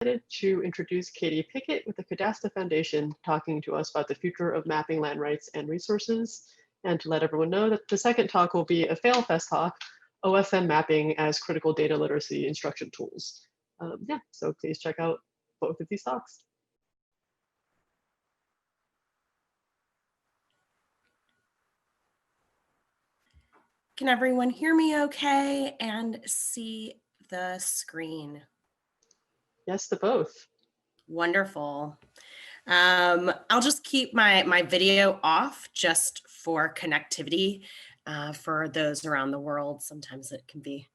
To introduce Katie Pickett with the Cadasta Foundation, talking to us about the future of mapping land rights and resources, and to let everyone know that the second talk will be a fail-fest talk, OFM mapping as critical data literacy instruction tools. So please check out both of these talks. Can everyone hear me okay and see the screen? Yes, to both. Wonderful. I'll just keep my video off just for connectivity for those around the world. Sometimes it can be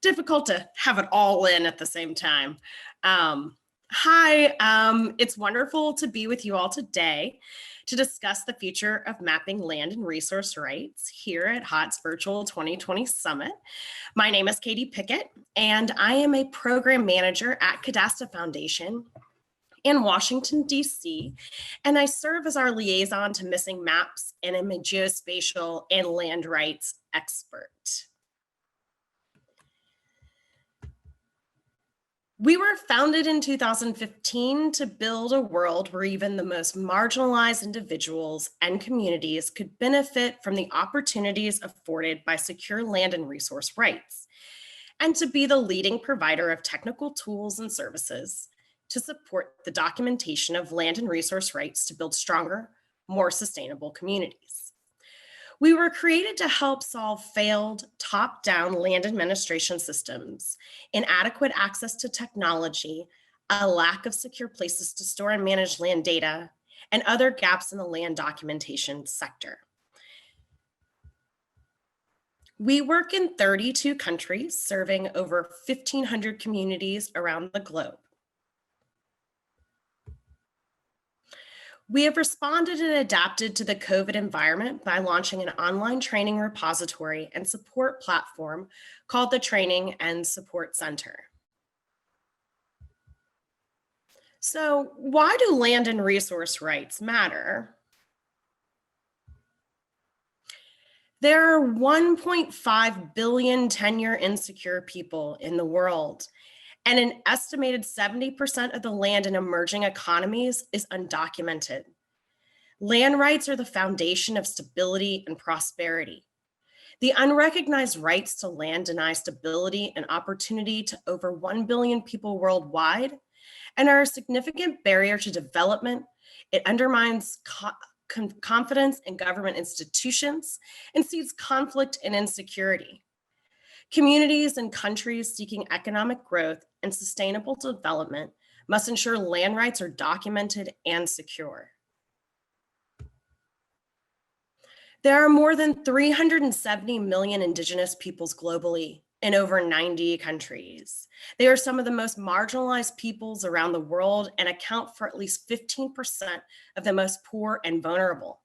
difficult to have it all in at the same time. Hi, it's wonderful to be with you all today to discuss the future of mapping land and resource rights here at HOT's Virtual 2020 Summit. My name is Katie Pickett, and I am a program manager at Cadasta Foundation in Washington, D.C., and I serve as our liaison to missing maps and am a geospatial and land rights expert. We were founded in 2015 to build a world where even the most marginalized individuals and communities could benefit from the opportunities afforded by secure land and resource rights, and to be the leading provider of technical tools and services to support the documentation of land and resource rights to build stronger, more sustainable communities. We were created to help solve failed top-down land administration systems, inadequate access to technology, a lack of secure places to store and manage land data, and other gaps in the land documentation sector. We work in 32 countries, serving over 1,500 communities around the globe. We have responded and adapted to the COVID environment by launching an online training repository and support platform called the Training and Support Center. So, why do land and resource rights matter? There are 1.5 billion tenure insecure people in the world, and an estimated 70% of the land in emerging economies is undocumented. Land rights are the foundation of stability and prosperity. The unrecognized rights to land deny stability and opportunity to over 1 billion people worldwide and are a significant barrier to development. It undermines confidence in government institutions and seeds conflict and insecurity. Communities and countries seeking economic growth and sustainable development must ensure land rights are documented and secure. There are more than 370 million Indigenous peoples globally in over 90 countries. They are some of the most marginalized peoples around the world and account for at least 15% of the most poor and vulnerable.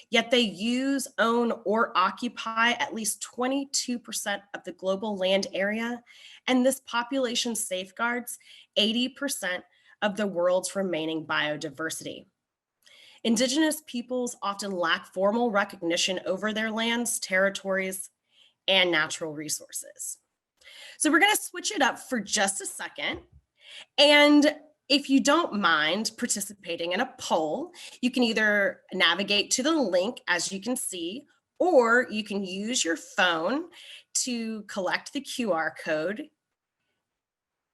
Yet they use, own, or occupy at least 22% of the global land area, and this population safeguards 80% of the world's remaining biodiversity. Indigenous peoples often lack formal recognition over their lands, territories, and natural resources. So we're going to switch it up for just a second, and if you don't mind participating in a poll, you can either navigate to the link, as you can see, or you can use your phone to collect the QR code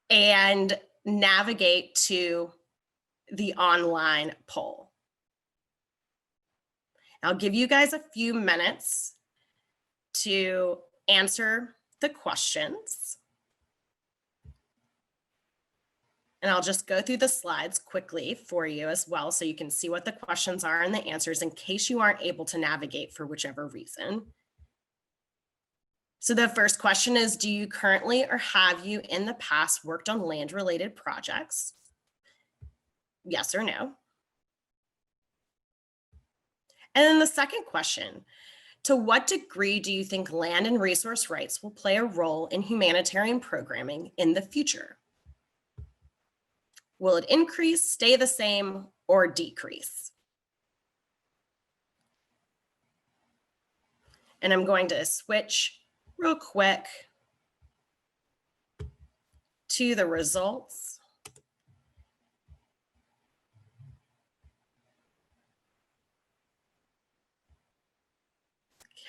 and navigate to the online poll. I'll give you guys a few minutes to answer the questions. And I'll just go through the slides quickly for you as well, so you can see what the questions are and the answers in case you aren't able to navigate for whichever reason. So the first question is, do you currently or have you in the past worked on land-related projects? Yes or no? And then the second question, to what degree do you think land and resource rights will play a role in humanitarian programming in the future? Will it increase, stay the same, or decrease? And I'm going to switch real quick to the results.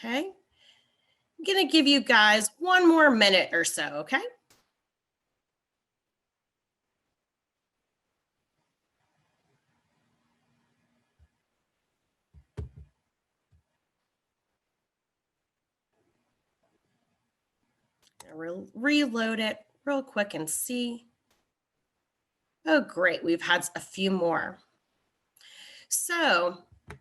Okay. I'm going to give you guys 1 more minute or so, okay? Reload it real quick and see. Oh, great. We've had a few more. So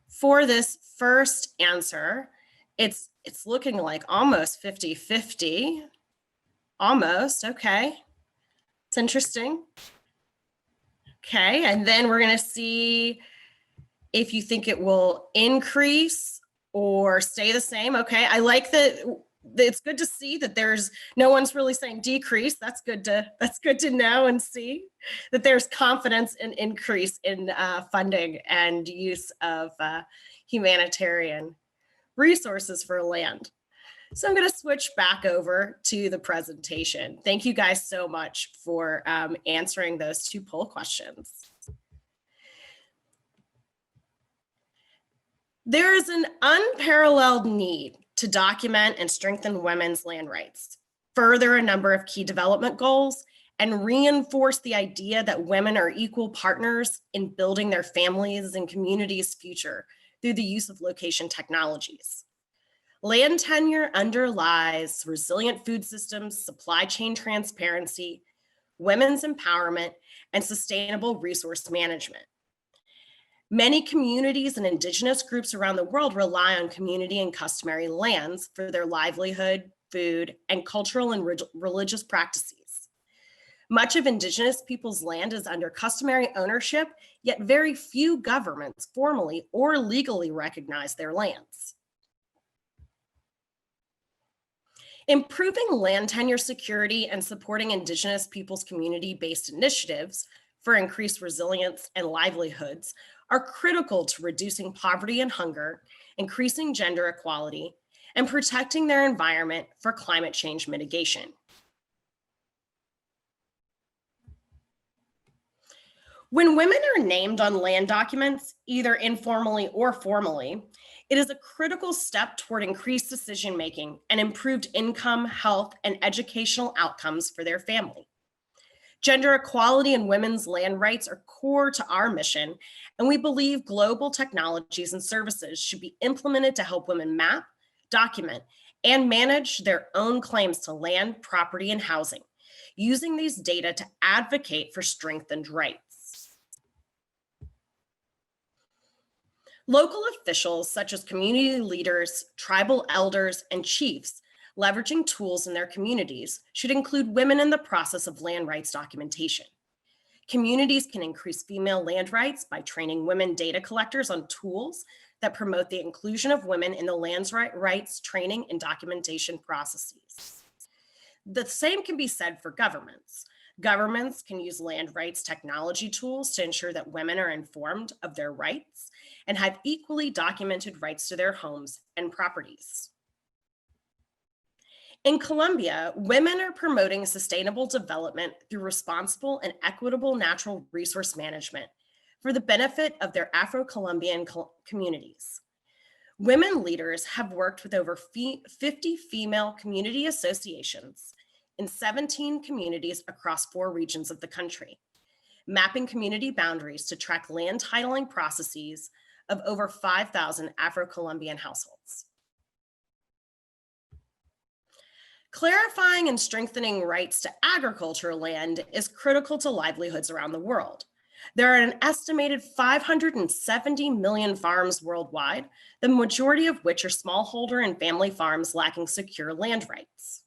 for this first answer, it's looking like almost 50-50. Almost, okay. It's interesting. Okay, and then we're going to see if you think it will increase or stay the same. Okay, I like that. It's good to see that there's no one's really saying decrease. That's good to know and see that there's confidence in increase in funding and use of humanitarian resources for land. So I'm going to switch back over to the presentation. Thank you guys so much for answering those 2 poll questions. There is an unparalleled need to document and strengthen women's land rights, further a number of key development goals, and reinforce the idea that women are equal partners in building their families and communities' future through the use of location technologies. Land tenure underlies resilient food systems, supply chain transparency, women's empowerment, and sustainable resource management. Many communities and indigenous groups around the world rely on community and customary lands for their livelihood, food, and cultural and religious practices. Much of indigenous peoples' land is under customary ownership, yet very few governments formally or legally recognize their lands. Improving land tenure security and supporting indigenous peoples' community-based initiatives for increased resilience and livelihoods are critical to reducing poverty and hunger, increasing gender equality, and protecting their environment for climate change mitigation. When women are named on land documents, either informally or formally, it is a critical step toward increased decision-making and improved income, health, and educational outcomes for their family. Gender equality and women's land rights are core to our mission, and we believe global technologies and services should be implemented to help women map, document, and manage their own claims to land, property, and housing, using these data to advocate for strengthened rights. Local officials, such as community leaders, tribal elders, and chiefs, leveraging tools in their communities, should include women in the process of land rights documentation. Communities can increase female land rights by training women data collectors on tools that promote the inclusion of women in the land rights training and documentation processes. The same can be said for governments. Governments can use land rights technology tools to ensure that women are informed of their rights and have equally documented rights to their homes and properties. In Colombia, women are promoting sustainable development through responsible and equitable natural resource management for the benefit of their Afro-Colombian communities. Women leaders have worked with over 50 female community associations in 17 communities across 4 regions of the country, mapping community boundaries to track land titling processes of over 5,000 Afro-Colombian households. Clarifying and strengthening rights to agricultural land is critical to livelihoods around the world. There are an estimated 570 million farms worldwide, the majority of which are smallholder and family farms lacking secure land rights.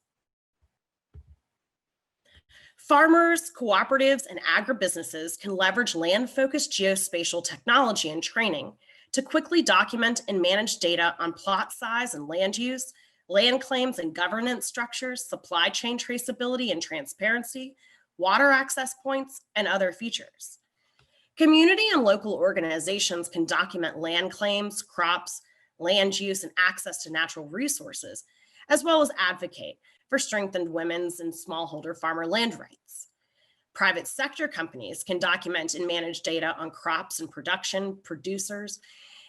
Farmers, cooperatives, and agribusinesses can leverage land-focused geospatial technology and training to quickly document and manage data on plot size and land use, land claims and governance structures, supply chain traceability and transparency, water access points, and other features. Community and local organizations can document land claims, crops, land use, and access to natural resources, as well as advocate for strengthened women's and smallholder farmer land rights. Private sector companies can document and manage data on crops and production, producers,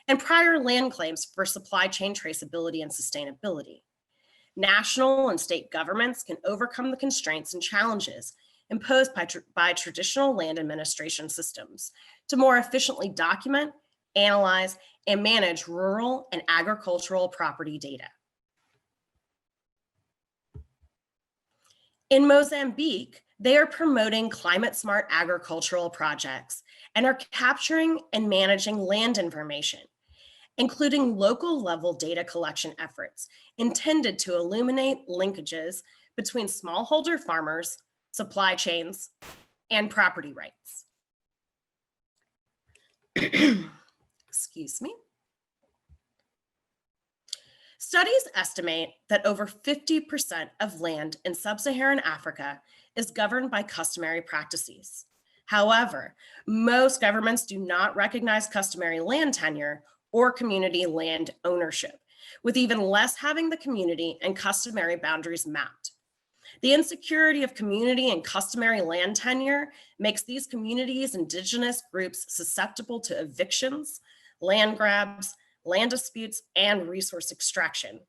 and prior land claims for supply chain traceability and sustainability. National and state governments can overcome the constraints and challenges imposed by traditional land administration systems to more efficiently document, analyze, and manage rural and agricultural property data. In Mozambique, they are promoting climate-smart agricultural projects and are capturing and managing land information, including local-level data collection efforts intended to illuminate linkages between smallholder farmers, supply chains, and property rights. Excuse me. Studies estimate that over 50% of land in sub-Saharan Africa is governed by customary practices. However, most governments do not recognize customary land tenure or community land ownership, with even less having the community and customary boundaries mapped. The insecurity of community and customary land tenure makes these communities' indigenous groups susceptible to evictions, land grabs, land disputes, and resource extraction.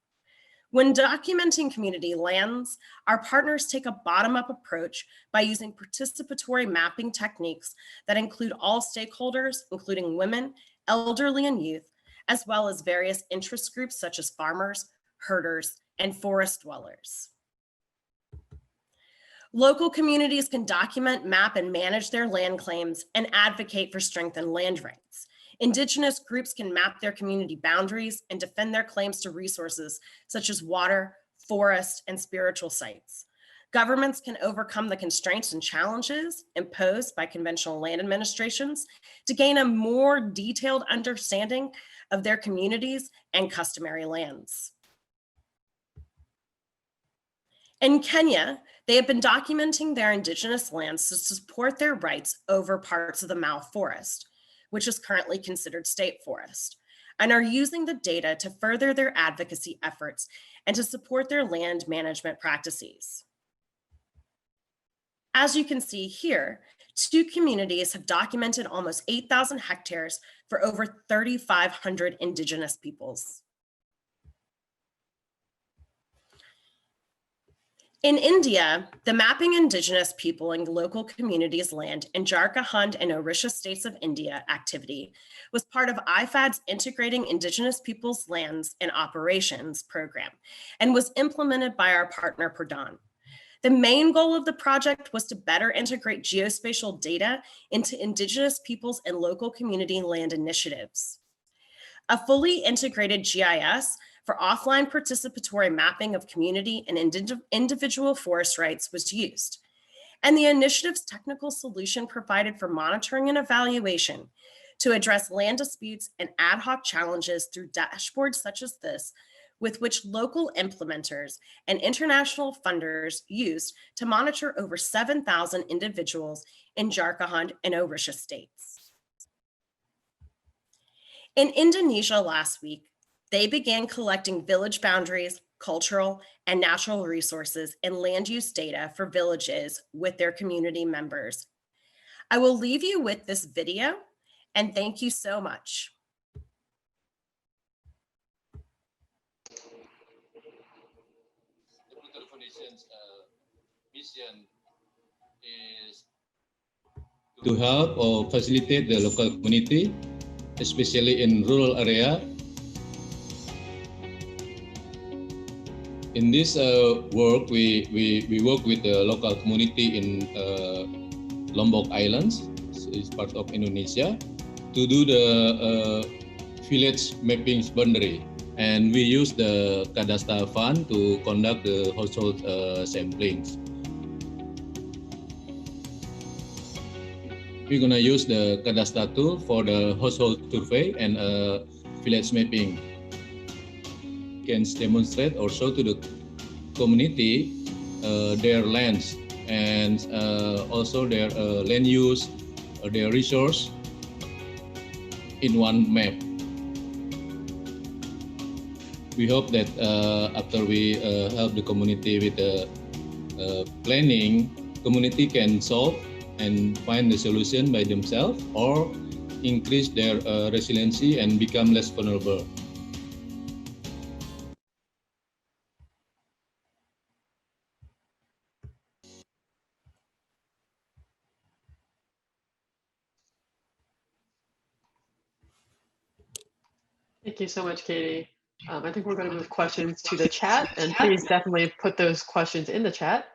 When documenting community lands, our partners take a bottom-up approach by using participatory mapping techniques that include all stakeholders, including women, elderly, and youth, as well as various interest groups such as farmers, herders, and forest dwellers. Local communities can document, map, and manage their land claims and advocate for strengthened land rights. Indigenous groups can map their community boundaries and defend their claims to resources such as water, forest, and spiritual sites. Governments can overcome the constraints and challenges imposed by conventional land administrations to gain a more detailed understanding of their communities and customary lands. In Kenya, they have been documenting their indigenous lands to support their rights over parts of the Mau forest, which is currently considered state forest, and are using the data to further their advocacy efforts and to support their land management practices. As you can see here, 2 communities have documented almost 8,000 hectares for over 3,500 indigenous peoples. In India, the Mapping Indigenous People and Local Communities Land in Jharkhand and Orissa states of India activity was part of IFAD's Integrating Indigenous Peoples' Lands and Operations program and was implemented by our partner Pradhan. The main goal of the project was to better integrate geospatial data into Indigenous peoples and local community land initiatives. A fully integrated GIS for offline participatory mapping of community and individual forest rights was used, and the initiative's technical solution provided for monitoring and evaluation to address land disputes and ad hoc challenges through dashboards such as this, with which local implementers and international funders used to monitor over 7,000 individuals in Jharkhand and Orissa states. In Indonesia last week, they began collecting village boundaries, cultural, and natural resources and land use data for villages with their community members. I will leave you with this video, and thank you so much. The Foundation's mission is to help or facilitate the local community, especially in rural area. In this work, we work with the local community in Lombok Islands, so it's part of Indonesia, to do the village mapping boundary. And we use the Cadasta fund to conduct the household samplings. We're gonna use the Cadasta tool for the household survey and village mapping. Can demonstrate or show to the community their lands and also their land use, their resource in one map. We hope that after we help the community with the planning, community can solve and find the solution by themselves, or increase their resiliency and become less vulnerable. Thank you so much, Katie. I think we're going to move questions to the chat, and please definitely put those questions in the chat.